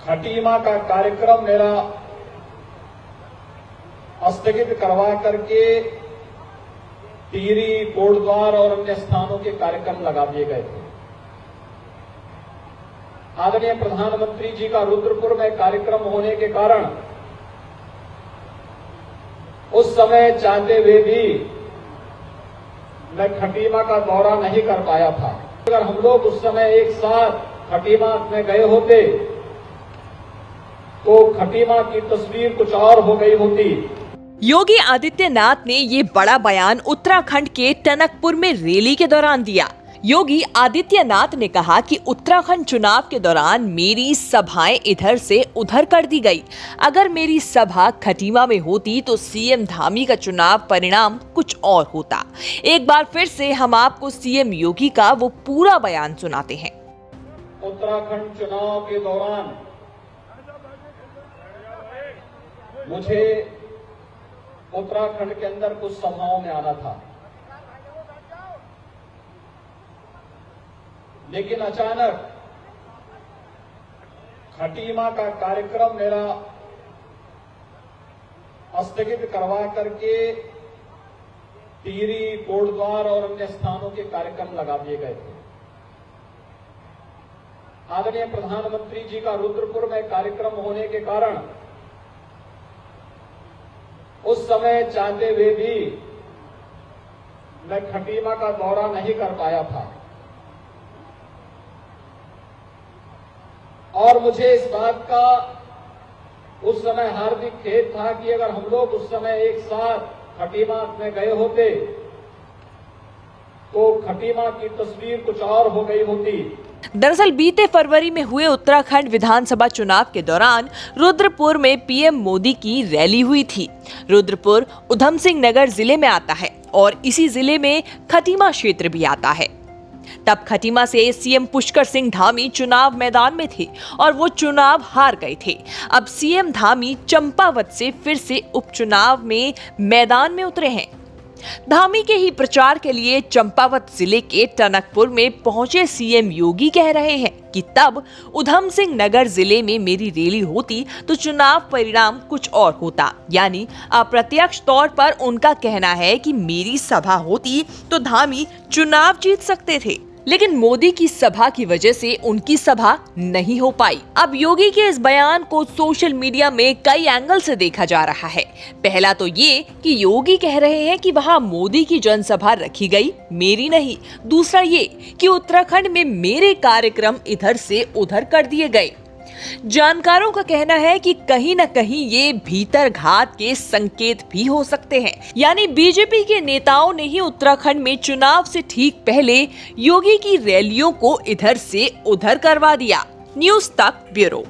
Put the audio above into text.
खटीमा का कार्यक्रम मेरा स्थगित करवा करके टिहरी, कोटद्वार और अन्य स्थानों के कार्यक्रम लगा दिए गए थे। आदरणीय प्रधानमंत्री जी का रुद्रपुर में कार्यक्रम होने के कारण उस समय चाहते हुए भी मैं खटीमा का दौरा नहीं कर पाया था। अगर हम लोग उस समय एक साथ खटीमा में गए होते तो खटीमा की तस्वीर कुछ और हो गई होती। योगी आदित्यनाथ ने ये बड़ा बयान उत्तराखंड के टनकपुर में रैली के दौरान दिया। योगी आदित्यनाथ ने कहा कि उत्तराखंड चुनाव के दौरान मेरी सभाएं इधर से उधर कर दी गई। अगर मेरी सभा खटीमा में होती तो सीएम धामी का चुनाव परिणाम कुछ और होता। एक बार फिर से हम आपको सीएम योगी का वो पूरा बयान सुनाते हैं। उत्तराखंड चुनाव के दौरान मुझे उत्तराखंड के अंदर कुछ सभाओं में आना था, लेकिन अचानक खटीमा का कार्यक्रम मेरा स्थगित करवा करके टिहरी, कोटद्वार और अन्य स्थानों के कार्यक्रम लगा दिए गए थे। आदरणीय प्रधानमंत्री जी का रुद्रपुर में कार्यक्रम होने के कारण उस समय चाहते हुए भी मैं खटीमा का दौरा नहीं कर पाया था और मुझे इस बात का उस समय हार्दिक खेद था कि अगर हम लोग उस समय एक साथ खटीमा में गए होते तो खटीमा की तस्वीर कुछ और हो गई होती। दरअसल बीते फरवरी में हुए उत्तराखंड विधानसभा चुनाव के दौरान रुद्रपुर में पीएम मोदी की रैली हुई थी। रुद्रपुर उधम सिंह नगर जिले में आता है और इसी जिले में खटीमा क्षेत्र भी आता है। तब खटीमा से सीएम पुष्कर सिंह धामी चुनाव मैदान में थे और वो चुनाव हार गए थे। अब सीएम धामी चंपावत से फिर से उपचुनाव में मैदान में उतरे हैं। धामी के ही प्रचार के लिए चंपावत जिले के टनकपुर में पहुंचे सीएम योगी कह रहे हैं कि तब उधम सिंह नगर जिले में मेरी रैली होती तो चुनाव परिणाम कुछ और होता। यानी अप्रत्यक्ष तौर पर उनका कहना है कि मेरी सभा होती तो धामी चुनाव जीत सकते थे, लेकिन मोदी की सभा की वजह से उनकी सभा नहीं हो पाई। अब योगी के इस बयान को सोशल मीडिया में कई एंगल से देखा जा रहा है। पहला तो ये कि योगी कह रहे हैं कि वहां मोदी की जनसभा रखी गई, मेरी नहीं। दूसरा ये कि उत्तराखंड में मेरे कार्यक्रम इधर से उधर कर दिए गए। जानकारों का कहना है कि कहीं न कहीं ये भीतर घात के संकेत भी हो सकते हैं। यानी बीजेपी के नेताओं ने ही उत्तराखंड में चुनाव से ठीक पहले योगी की रैलियों को इधर से उधर करवा दिया। न्यूज़ तक ब्यूरो।